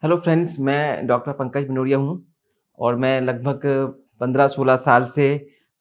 Hello friends, मैं doctor Pankaj मनोरिया हूँ और मैं लगभग 15-16 साल से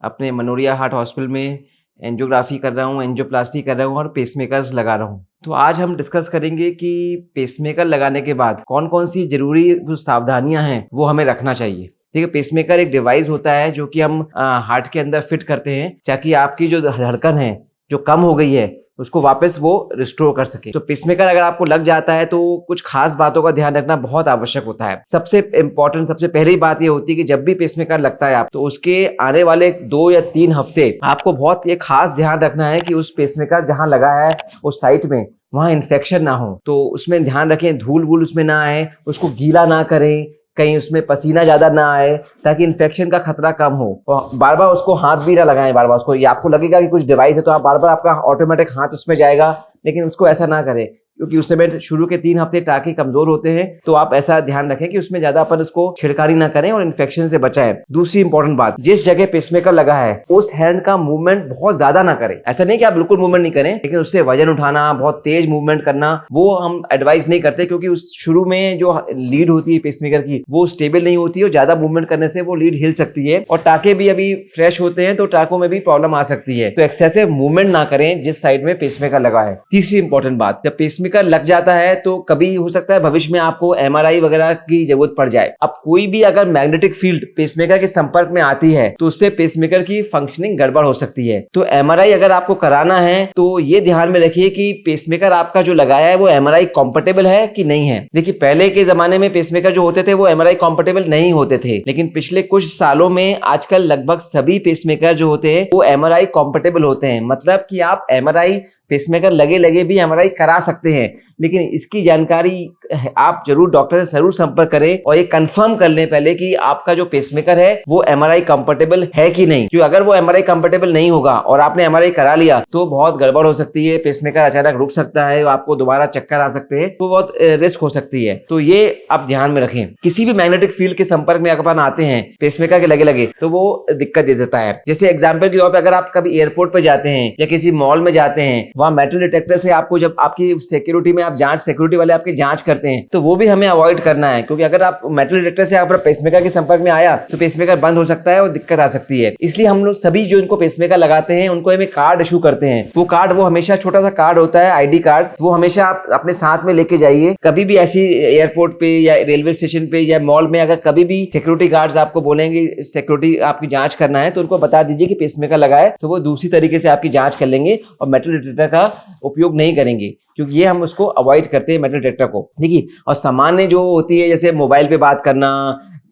अपने मनोरिया हार्ट हॉस्पिटल में एंजियोग्राफी कर रहा हूँ, एंजियोप्लास्टी कर रहा हूँ और पेसमेकर्स लगा रहा हूँ। तो आज हम डिस्कस करेंगे कि पेसमेकर लगाने के बाद कौन-कौन सी ज़रूरी जो सावधानियाँ हैं, वो हमें रखना चाहिए। ठीक है, पेसमेकर एक डिवाइस होता है जो कि हम हार्ट के अंदर फिट करते हैं ताकि आपकी जो धड़कन है, जो कम हो गई है, उसको वापस वो रिस्टोर कर सके। तो पेसमेकर अगर आपको लग जाता है तो कुछ खास बातों का ध्यान रखना बहुत आवश्यक होता है। सबसे इम्पोर्टेंट, सबसे पहली बात ये होती है कि जब भी पेसमेकर लगता है आप, तो उसके आने वाले 2 या 3 हफ्ते आपको बहुत ये खास ध्यान रखना है कि उस पेसमेकर जहां लगा है उस साइट में वहां इन्फेक्शन ना हो। तो उसमें ध्यान रखें, धूल वूल उसमें ना आए, उसको गीला ना करें, कहीं उसमें पसीना ज्यादा ना आए ताकि इन्फेक्शन का खतरा कम हो। और बार बार उसको हाथ भी ना लगाएं। बार बार उसको, ये आपको लगेगा कि कुछ डिवाइस है तो आप बार बार आपका ऑटोमेटिक हाथ उसमें जाएगा, लेकिन उसको ऐसा ना करें क्योंकि उस समय शुरू के 3 हफ्ते टाके कमजोर होते हैं। तो आप ऐसा ध्यान रखें कि उसमें ज्यादा अपन उसको छिड़कानी ना करें और इन्फेक्शन से बचाएं। दूसरी इंपॉर्टेंट बात, जिस जगह पेसमेकर लगा है उस हैंड का मूवमेंट बहुत ज्यादा ना करें। ऐसा नहीं कि आप बिल्कुल मूवमेंट नहीं करें, लेकिन उससे वजन उठाना, बहुत तेज मूवमेंट करना, वो हम एडवाइस नहीं करते क्योंकि उस शुरू में जो लीड होती है पेसमेकर की वो स्टेबल नहीं होती है और ज्यादा मूवमेंट करने से वो लीड हिल सकती है और टाके भी अभी फ्रेश होते हैं तो टाकों में भी प्रॉब्लम आ सकती है। तो एक्सेसिव मूवमेंट ना करें जिस साइड में पेसमेकर लगा है। तीसरी इंपॉर्टेंट बात, जब पेसमेकर लग जाता है तो कभी हो सकता है भविष्य में आपको एमआरआई वगैरह की जरूरत पड़ जाए। अब कोई भी अगर मैग्नेटिक फील्ड पेसमेकर के संपर्क में आती है तो उससे पेसमेकर की फंक्शनिंग गड़बड़ हो सकती है। तो एमआरआई अगर आपको कराना है तो ये ध्यान में रखिए कि पेसमेकर आपका जो लगाया है वो एमआरआई कॉम्पेटेबल है कि नहीं है। देखिए, पहले के जमाने में पेसमेकर जो होते थे वो एमआरआई कॉम्पेटेबल नहीं होते थे, लेकिन पिछले कुछ सालों में आजकल लगभग सभी पेसमेकर जो होते हैं वो एमआरआई कॉम्पेटेबल होते हैं। मतलब कि आप एमआरआई पेसमेकर लगे लगे भी एमआरआई करा सकते हैं, लेकिन इसकी जानकारी आप जरूर डॉक्टर से जरूर संपर्क करें और ये कंफर्म कर लें पहले कि आपका जो पेसमेकर है वो एमआरआई कंफर्टेबल है कि नहीं। क्योंकि अगर वो एमआरआई कंफर्टेबल नहीं होगा और आपने एमआरआई करा लिया तो बहुत गड़बड़ हो सकती है, पेसमेकर अचानक रुक सकता है, आपको दोबारा चक्कर आ सकते हैं, तो बहुत रिस्क हो सकती है। तो ये आप ध्यान में रखें। किसी भी मैग्नेटिक फील्ड के संपर्क में अगर आते हैं पेसमेकर के लगे लगे तो वो दिक्कत दे देता है। जैसे एग्जाम्पल के तौर पर अगर आप कभी एयरपोर्ट पर जाते हैं या किसी मॉल में जाते हैं, वहां मेटल डिटेक्टर से आपको जब आपकी सिक्योरिटी में आप जांच, सिक्योरिटी वाले आपकी जांच करते हैं, तो वो भी हमें अवॉइड करना है क्योंकि अगर आप मेटल डिटेक्टर से आप पेसमेकर के संपर्क में आया तो पेसमेकर बंद हो सकता है और दिक्कत आ सकती है। इसलिए हम लोग सभी जो इनको पेसमेकर लगाते हैं उनको हमें कार्ड इशू करते हैं। वो कार्ड, वो हमेशा छोटा सा कार्ड होता है, आईडी कार्ड, वो हमेशा आप अपने साथ में लेके जाइए। कभी भी ऐसी एयरपोर्ट पे या रेलवे स्टेशन पे या मॉल में अगर कभी भी सिक्योरिटी गार्ड्स आपको बोलेंगे सिक्योरिटी आपकी जांच करना है तो उनको बता दीजिए कि पेसमेकर लगाए, तो वो दूसरी तरीके से आपकी जांच कर लेंगे और मेटल डिटेक्टर का उपयोग नहीं करेंगे क्योंकि ये हम उसको अवॉइड करते हैं मेटल डिटेक्टर को। देखिए, और सामान्य जो होती है जैसे मोबाइल पे बात करना,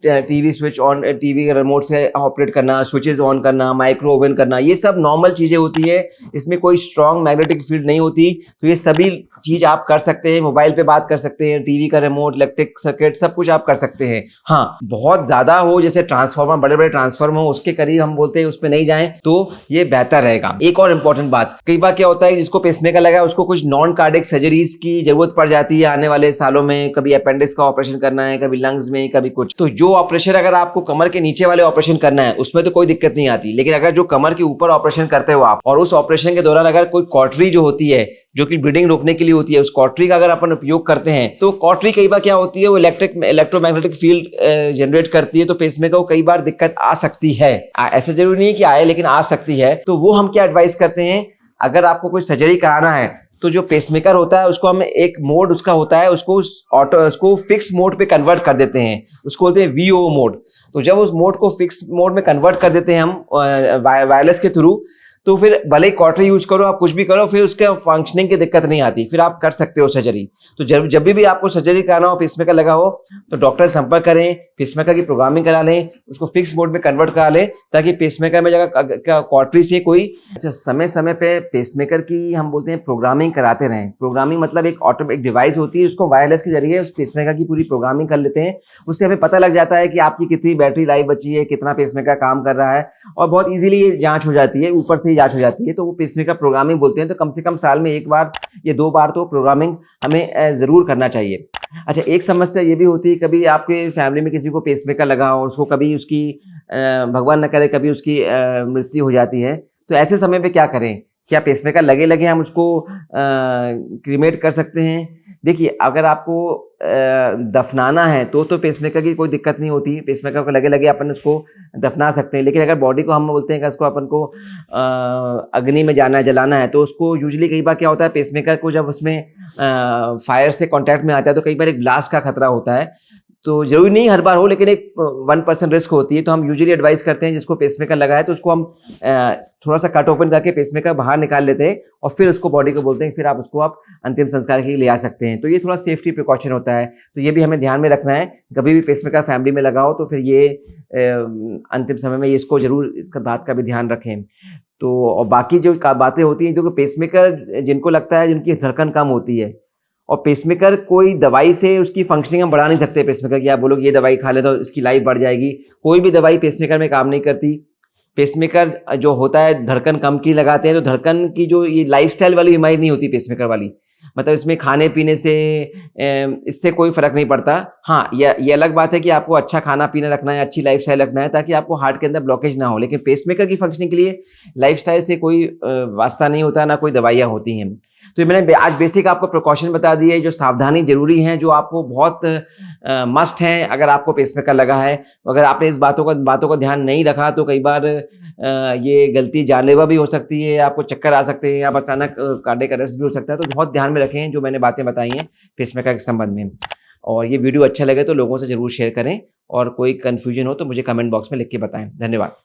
TV switch on, TV remote से ऑपरेट करना, स्विचेस ऑन करना, माइक्रो ओवन करना, ये सब नॉर्मल चीजें होती है। इसमें कोई स्ट्रॉन्ग मैग्नेटिक फील्ड नहीं होती, तो ये सभी चीज आप कर सकते हैं। मोबाइल पे बात कर सकते हैं, टीवी का रिमोट, इलेक्ट्रिक सर्किट, सब कुछ आप कर सकते हैं। हाँ, बहुत ज्यादा हो जैसे ट्रांसफार्मर, बड़े बड़े ट्रांसफार्मर हो उसके करीब हम बोलते हैं उस पर नहीं जाएं तो ये बेहतर रहेगा। एक और इंपॉर्टेंट बात, कई बार क्या होता है जिसको पेसमेकर लगा है उसको कुछ नॉन कार्डियक सर्जरीज की जरूरत पड़ जाती है आने वाले सालों में। कभी अपेंडिक्स का ऑपरेशन करना है, कभी लंग्स में, कभी कुछ। तो जो ऑपरेशन अगर आपको कमर के नीचे वाले ऑपरेशन करना है उसमें तो कोई दिक्कत नहीं आती, लेकिन अगर जो कमर के ऊपर ऑपरेशन करते हो आप और उस ऑपरेशन के दौरान अगर कोई कॉटरी जो होती है जो कि ब्लीडिंग रोकने के लिए होती है, उस कॉटरी का अगर अपन उपयोग करते हैं तो कॉटरी कई बार क्या होती है वो इलेक्ट्रोमैग्नेटिक फील्ड जनरेट करती है, तो पेसमेकर को कई बार दिक्कत आ सकती है। ऐसा जरूरी नहीं है कि आए, लेकिन आ सकती है। तो वो हम क्या एडवाइस करते हैं, अगर आपको कोई सर्जरी कराना है तो जो पेसमेकर होता है उसको हम एक मोड उसका होता है, उसको फिक्स मोड पे कन्वर्ट कर देते हैं, उसको बोलते हैं वीओ मोड। तो जब उस मोड को फिक्स मोड में कन्वर्ट कर देते हैं हम वायरलेस के थ्रू, तो फिर भले ही कॉटरी यूज करो, आप कुछ भी करो, फिर उसके फंक्शनिंग की दिक्कत नहीं आती, फिर आप कर सकते हो सर्जरी। तो जब भी आपको सर्जरी कराना हो, पेसमेकर लगा हो, तो डॉक्टर से संपर्क करें, पेसमेकर की प्रोग्रामिंग करा लें, उसको फिक्स मोड में कन्वर्ट करा लें ताकि पेसमेकर में जगह कॉटरी से कोई। अच्छा, समय समय पे पेसमेकर की हम बोलते हैं प्रोग्रामिंग कराते रहें। प्रोग्रामिंग मतलब एक डिवाइस होती है, उसको वायरलेस के जरिए उस पेसमेकर की पूरी प्रोग्रामिंग कर लेते हैं। उससे हमें पता लग जाता है कि आपकी कितनी बैटरी लाइफ बची है, कितना पेसमेकर काम कर रहा है, और बहुत इजीली ये जांच हो जाती है, ऊपर से ही जांच हो जाती है। तो वो पेसमेकर प्रोग्रामिंग बोलते हैं। तो कम से कम साल में 1 बार या 2 बार तो प्रोग्रामिंग हमें जरूर करना चाहिए। अच्छा, एक समस्या ये भी होती है, कभी आपके फैमिली में किसी को पेसमेकर लगा और उसको कभी उसकी भगवान न करे कभी उसकी मृत्यु हो जाती है, तो ऐसे समय पे क्या करें? क्या पेसमेकर लगे लगे हम उसको क्रीमेट कर सकते हैं? देखिए, अगर आपको दफ़नाना है तो पेसमेकर की कोई दिक्कत नहीं होती, पेसमेकर को लगे-लगे अपन उसको दफ़ना सकते हैं। लेकिन अगर बॉडी को हम बोलते हैं कि इसको अपन को अग्नि में जाना है, जलाना है, तो उसको यूजुअली कई बार क्या होता है, पेसमेकर को जब उसमें फायर से कॉन्टैक्ट में आता है तो कई बार एक ब्लास्ट का खतरा होता है। तो ज़रूरी नहीं हर बार हो, लेकिन एक 1% रिस्क होती है। तो हम यूजुअली एडवाइस करते हैं जिसको पेसमेकर लगा है तो उसको हम थोड़ा-सा कट ओपन करके पेसमेकर बाहर निकाल लेते हैं और फिर उसको बॉडी को बोलते हैं, फिर आप उसको अंतिम संस्कार के लिए ले आ सकते हैं। तो ये थोड़ा सेफ्टी प्रिकॉशन होता है, तो ये भी हमें ध्यान में रखना है। कभी भी पेसमेकर फैमिली में लगाओ तो फिर ये अंतिम समय में ये इसको ज़रूर इसका बात का भी ध्यान रखें। तो और बाकी जो बातें होती हैं, जो कि पेसमेकर जिनको लगता है जिनकी धड़कन कम होती है, और पेसमेकर कोई दवाई से उसकी फंक्शनिंग हम बढ़ा नहीं सकते। पेसमेकर की आप बोलोगे ये दवाई खा ले तो इसकी लाइफ बढ़ जाएगी, कोई भी दवाई पेसमेकर में काम नहीं करती। पेसमेकर जो होता है धड़कन कम की लगाते हैं, तो धड़कन की जो ये लाइफस्टाइल वाली बीमारी नहीं होती पेसमेकर वाली, मतलब इसमें खाने पीने से इससे कोई फर्क नहीं पड़ता। हाँ, ये अलग बात है कि आपको अच्छा खाना पीना रखना है, अच्छी लाइफस्टाइल रखना है, ताकि आपको हार्ट के अंदर ब्लॉकेज ना हो। लेकिन पेसमेकर की फंक्शनिंग के लिए लाइफस्टाइल से कोई वास्ता नहीं होता, ना कोई दवाइयाँ होती हैं। तो ये मैंने आज बेसिक आपको प्रिकॉशन बता दिए, जो सावधानी ज़रूरी हैं, जो आपको बहुत मस्ट हैं अगर आपको पेसमेकर लगा है। अगर आपने इस बातों का ध्यान नहीं रखा तो कई बार ये गलती जानलेवा भी हो सकती है, आपको चक्कर आ सकते हैं, आप अचानक कार्डियक अरेस्ट भी हो सकता है। तो बहुत ध्यान में रखें जो मैंने बातें बताई हैं पेसमेकर के संबंध में। और ये वीडियो अच्छा लगे तो लोगों से ज़रूर शेयर करें, और कोई कन्फ्यूजन हो तो मुझे कमेंट बॉक्स में लिख के बताएँ। धन्यवाद।